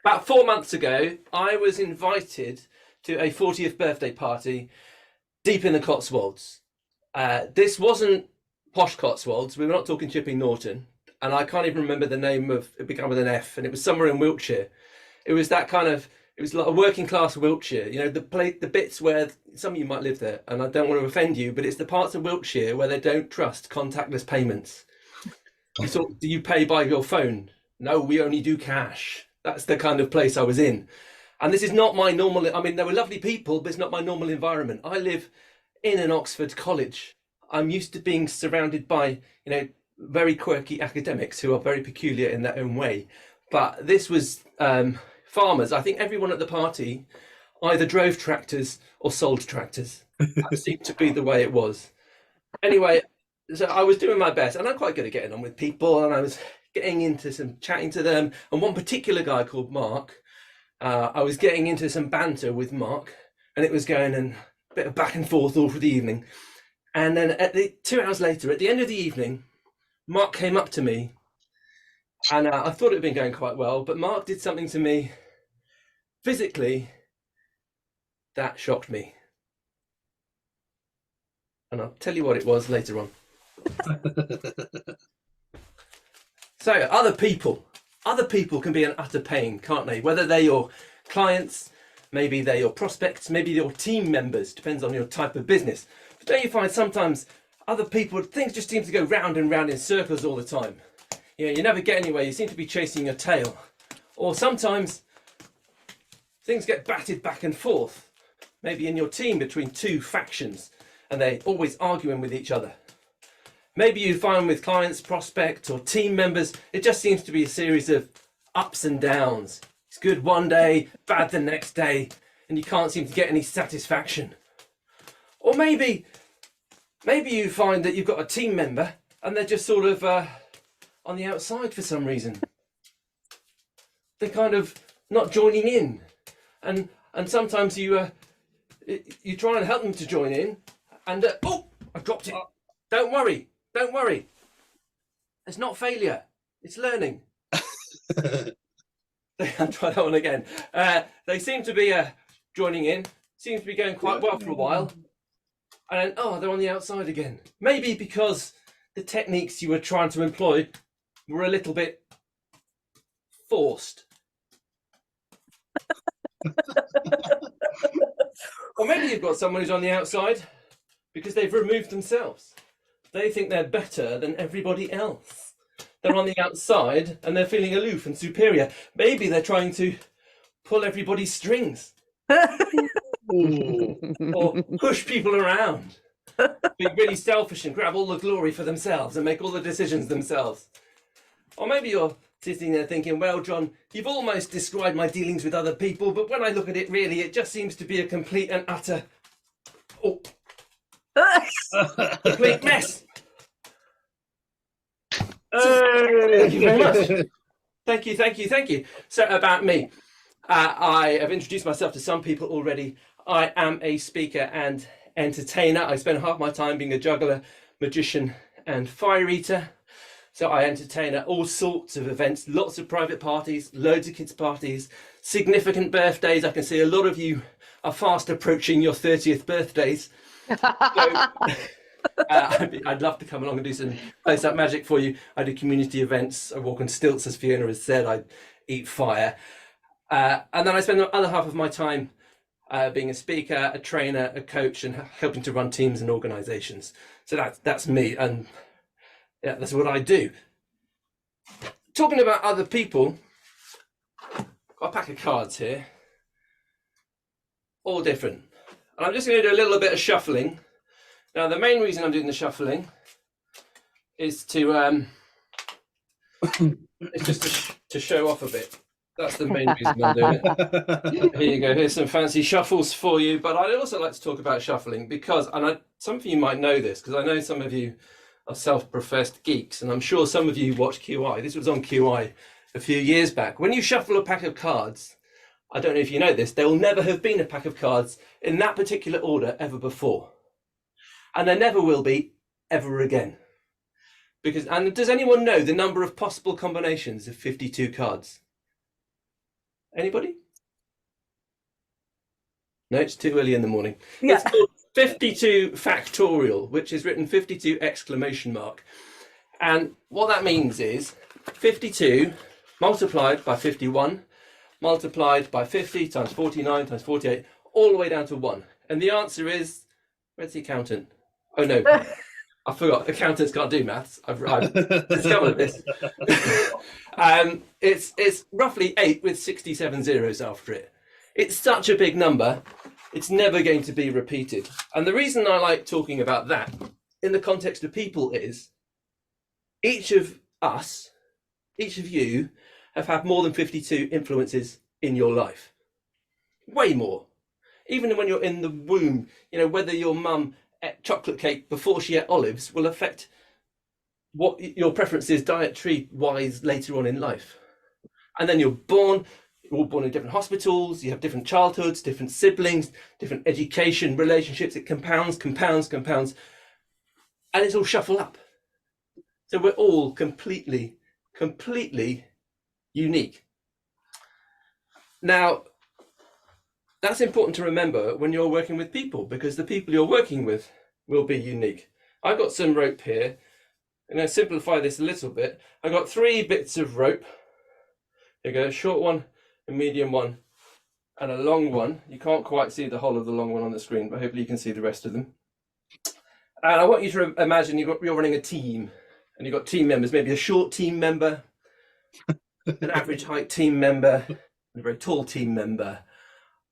About 4 months ago, I was invited to a 40th birthday party deep in the Cotswolds. This wasn't posh Cotswolds. We were not talking Chipping Norton. And I can't even remember the name of it, began with an F, and it was somewhere in Wiltshire. It was that kind of, it was like a working class Wiltshire, the bits where some of you might live there, and I don't want to offend you, but it's the parts of Wiltshire where they don't trust contactless payments. Do you pay by your phone? No, we only do cash. That's the kind of place I was in. And this is not my normal, I mean, they were lovely people, but it's not my normal environment. I live in an Oxford college. I'm used to being surrounded by, very quirky academics who are very peculiar in their own way. But this was farmers. I think everyone at the party either drove tractors or sold tractors. That seemed to be the way it was. Anyway, so I was doing my best, and I'm quite good at getting on with people, and I was getting into some chatting to them. And one particular guy called Mark, I was getting into some banter with Mark, and it was going and a bit of back and forth all through the evening. And then 2 hours later, at the end of the evening, Mark came up to me, and I thought it had been going quite well, but Mark did something to me physically that shocked me. And I'll tell you what it was later on. So other people can be an utter pain, can't they? Whether they're your clients, maybe they're your prospects, maybe your team members, depends on your type of business. But don't you find sometimes other people, things just seem to go round and round in circles all the time. You never get anywhere, you seem to be chasing your tail. Or sometimes things get batted back and forth, maybe in your team between two factions, and they're always arguing with each other. Maybe you find with clients, prospects, or team members, it just seems to be a series of ups and downs. It's good one day, bad the next day, and you can't seem to get any satisfaction. Or maybe you find that you've got a team member and they're just sort of on the outside for some reason. They're kind of not joining in, and sometimes you try and help them to join in, and oh, I dropped it. Don't worry. It's not failure. It's learning. I'll try that one again. They seem to be joining in. Seems to be going quite well for a while. And then, they're on the outside again. Maybe because the techniques you were trying to employ were a little bit forced. Or maybe you've got someone who's on the outside because they've removed themselves. They think they're better than everybody else. They're on the outside and they're feeling aloof and superior. Maybe they're trying to pull everybody's strings. Or push people around. Be really selfish and grab all the glory for themselves and make all the decisions themselves. Or maybe you're sitting there thinking, well, John, you've almost described my dealings with other people, but when I look at it, really, it just seems to be a complete and utter complete mess. Thank you very much. Thank you. So about me, I have introduced myself to some people already. I am a speaker and entertainer. I spend half my time being a juggler, magician, and fire eater. So I entertain at all sorts of events, lots of private parties, loads of kids' parties, significant birthdays. I can see a lot of you are fast approaching your 30th birthdays. So, I'd love to come along and do some close-up magic for you. I do community events. I walk on stilts, as Fiona has said. I eat fire. And then I spend the other half of my time being a speaker, a trainer, a coach, and helping to run teams and organizations. So that's me, and yeah, that's what I do. Talking about other people, got a pack of cards here, all different. And I'm just going to do a little bit of shuffling. Now, the main reason I'm doing the shuffling is to it's just to show off a bit. That's the main reason I'm doing it. Here you go. Here's some fancy shuffles for you. But I'd also like to talk about shuffling because, some of you might know this, because I know some of you are self-professed geeks, and I'm sure some of you watch QI. This was on QI a few years back. When you shuffle a pack of cards, I don't know if you know this, there will never have been a pack of cards in that particular order ever before. And there never will be ever again. And does anyone know the number of possible combinations of 52 cards? Anybody? No, it's too early in the morning. Yeah. It's called 52 factorial, which is written 52 exclamation mark. And what that means is 52 multiplied by 51 multiplied by 50 times 49 times 48 all the way down to 1. And the answer is, where's the accountant? Oh no, I forgot. Accountants can't do maths. I've discovered this. It's roughly 8 with 67 zeros after it. It's such a big number, it's never going to be repeated. And the reason I like talking about that in the context of people is each of us, each of you, have had more than 52 influences in your life. Way more. Even when you're in the womb, whether your mum ate chocolate cake before she ate olives will affect what your preference is dietary-wise later on in life. And then you're born. You're all born in different hospitals, you have different childhoods, different siblings, different education, relationships. It compounds, and it's all shuffled up. So we're all completely unique. Now, that's important to remember when you're working with people, because the people you're working with will be unique. I've got some rope here. I'm going to simplify this a little bit. I've got 3 bits of rope. There you go, a short one, a medium one, and a long one. You can't quite see the whole of the long one on the screen, but hopefully you can see the rest of them. And I want you to imagine you're running a team, and you've got team members, maybe a short team member, an average height team member, a very tall team member,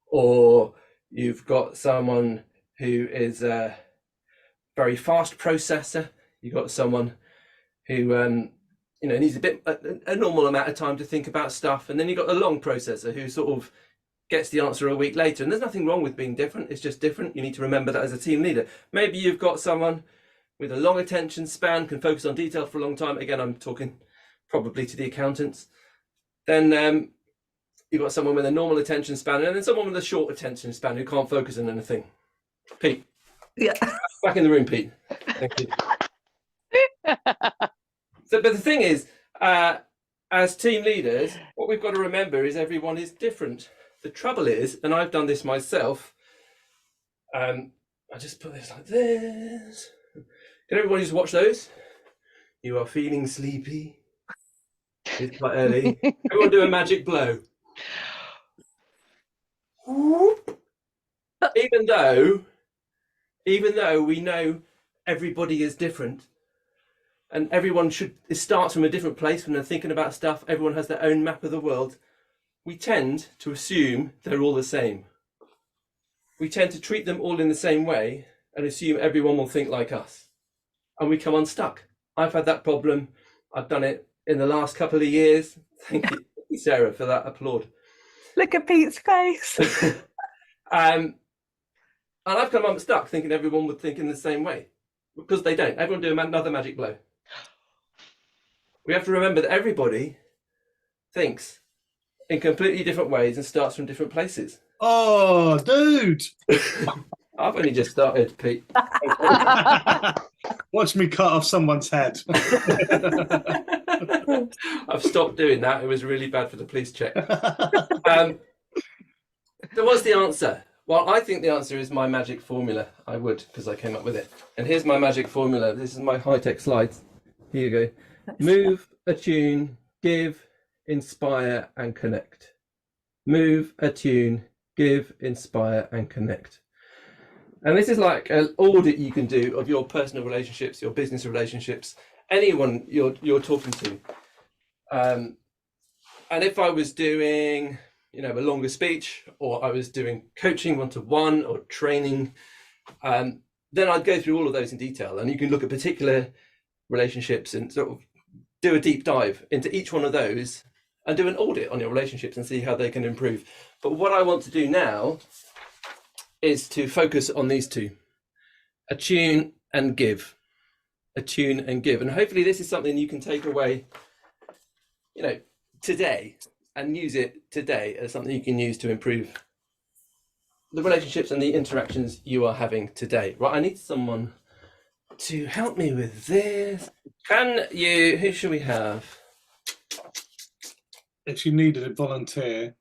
or you've got someone who is a very fast processor. You've got someone who needs a normal amount of time to think about stuff, and then you've got a long processor who sort of gets the answer a week later. And there's nothing wrong with being different, it's just different. You need to remember that as a team leader. Maybe you've got someone with a long attention span, can focus on detail for a long time. Again, I'm talking probably to the accountants. Then you've got someone with a normal attention span, and then someone with a short attention span who can't focus on anything. Pete. Yeah. Back in the room, Pete. Thank you. But the thing is, as team leaders, what we've got to remember is everyone is different. The trouble is, and I've done this myself, I just put this like this. Can everybody just watch those? You are feeling sleepy. It's quite early. Everyone do a magic blow. Even though we know everybody is different, and everyone it starts from a different place when they're thinking about stuff. Everyone has their own map of the world. We tend to assume they're all the same. We tend to treat them all in the same way and assume everyone will think like us. And we come unstuck. I've had that problem. I've done it in the last couple of years. Thank you, Sarah, for that applaud. Look at Pete's face. And I've come unstuck thinking everyone would think in the same way. Because they don't. Everyone do another magic blow. We have to remember that everybody thinks in completely different ways and starts from different places. Oh, dude! I've only just started, Pete. Watch me cut off someone's head. I've stopped doing that. It was really bad for the police check. So what's the answer? Well, I think the answer is my magic formula. I would, because I came up with it. And here's my magic formula. This is my high-tech slides. Here you go. Move, attune, give, inspire, and connect. Move, attune, give, inspire, and connect. And this is like an audit you can do of your personal relationships, your business relationships, anyone you're talking to. And if I was doing a longer speech, or I was doing coaching one-to-one or training, then I'd go through all of those in detail, and you can look at particular relationships and sort of do a deep dive into each one of those and do an audit on your relationships and see how they can improve. But what I want to do now is to focus on these two: attune and give. Attune and give. And hopefully this is something you can take away, today, and use it today as something you can use to improve the relationships and the interactions you are having today. Right, I need someone to help me with this. Who should we have? If you needed a volunteer,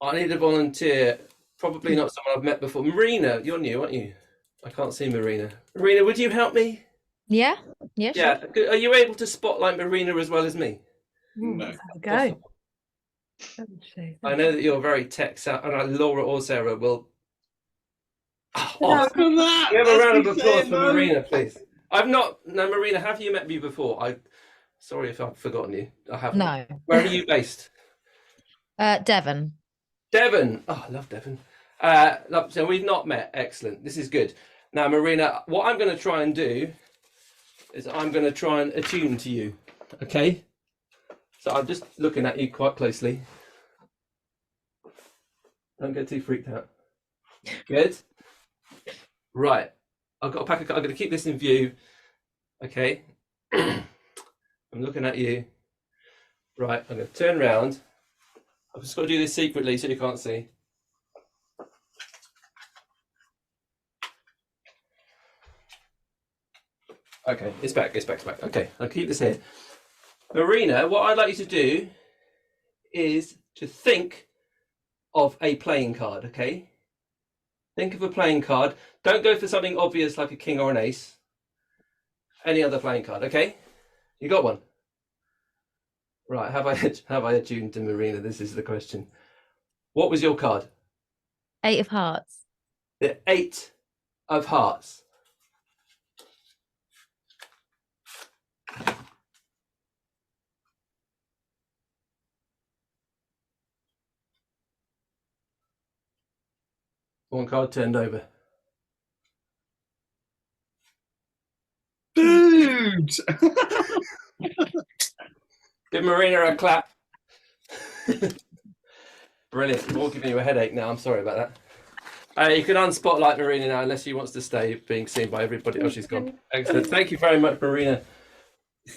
I need a volunteer. Probably not someone I've met before. Marina, you're new, aren't you? I can't see Marina. Marina, would you help me? Yeah, yeah, sure. Yeah. Are you able to spotlight Marina as well as me? No. Let's have a go. Let's see. I know that you're very tech savvy, and Laura or Sarah will. Oh, Look at that. we have a That's round of me applause saying for no. Marina, please. I've not. No, Marina, have you met me before? Sorry if I've forgotten you. I haven't. No. Where are you based? Devon. Devon. Oh, I love Devon. So we've not met. Excellent. This is good. Now, Marina, what I'm going to try and do is I'm going to try and attune to you. Okay? So I'm just looking at you quite closely. Don't get too freaked out. Good. Right. I've got a pack of cards. I'm going to keep this in view. Okay. I'm looking at you. Right. I'm going to turn around. I've just got to do this secretly so you can't see. Okay, it's back. Okay, I'll keep this here. Marina, what I'd like you to do is to think of a playing card, okay? Think of a playing card. Don't go for something obvious like a king or an ace. Any other playing card, okay? You got one? Right, have I attuned to Marina? This is the question. What was your card? 8 of hearts. The 8 of hearts. One card turned over. Dude. Give Marina a clap. Brilliant. We're all giving you a headache now. I'm sorry about that. You can unspotlight Marina now unless she wants to stay being seen by everybody. Oh, she's gone. Excellent. Thank you very much, Marina,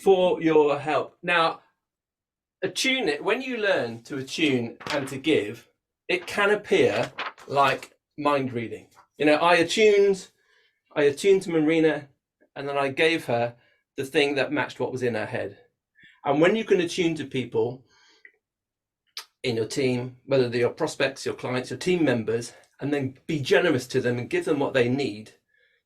for your help. Now, attune it. When you learn to attune and to give, it can appear like mind reading. You know, I attuned to Marina, and then I gave her the thing that matched what was in her head. And when you can attune to people in your team, whether they're your prospects, your clients, your team members, and then be generous to them and give them what they need,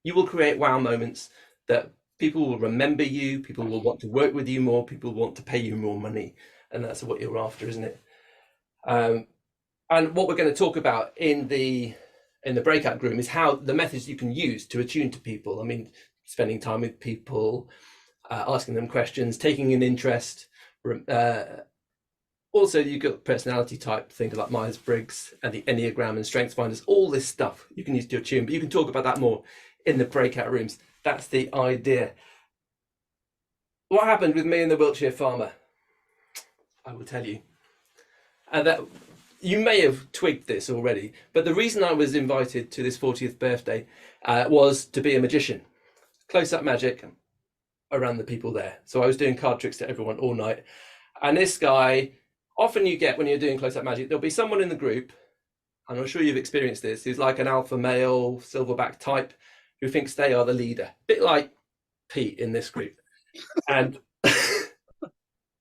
you will create wow moments that people will remember you, people will want to work with you more, people want to pay you more money. And that's what you're after, isn't it? And what we're going to talk about in the breakout room is how the methods you can use to attune to people. I mean, spending time with people, asking them questions, taking an interest. Also, you've got personality type things like Myers-Briggs and the Enneagram and Strengths Finders. All this stuff you can use to attune, but you can talk about that more in the breakout rooms. That's the idea. What happened with me and the Wiltshire Farmer? I will tell you. And that you may have twigged this already, but the reason I was invited to this 40th birthday was to be a magician. Close-up magic around the people there. So I was doing card tricks to everyone all night. And this guy, often you get when you're doing close-up magic, there'll be someone in the group, and I'm sure you've experienced this, who's like an alpha male, silverback type, who thinks they are the leader. A bit like Pete in this group. And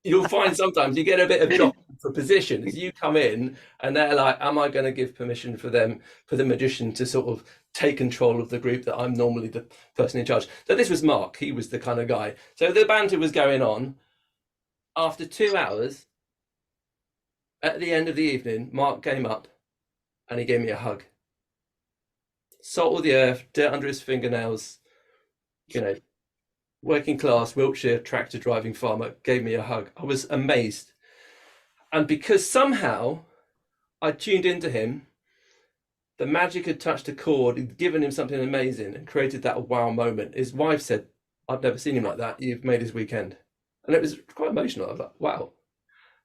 you'll find sometimes you get a bit of job for position as you come in and they're like, am I going to give permission for the magician to sort of take control of the group that I'm normally the person in charge? So this was Mark. He was the kind of guy. So the banter was going on. After 2 hours, at the end of the evening, Mark came up and he gave me a hug. Salt of the earth, dirt under his fingernails, you know, working class Wiltshire tractor driving farmer, gave me a hug. I was amazed. And because somehow I tuned into him, the magic had touched a chord, had given him something amazing and created that wow moment. His wife said, I've never seen him like that. You've made his weekend. And it was quite emotional. I was like, wow,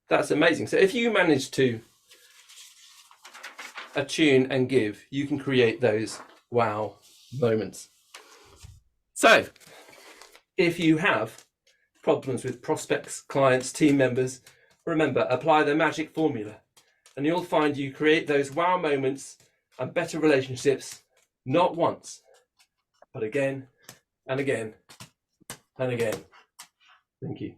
that's amazing. So if you manage to attune and give, you can create those wow moments. So if you have problems with prospects, clients, team members, remember, apply the magic formula and you'll find you create those wow moments and better relationships, not once, but again and again and again. Thank you.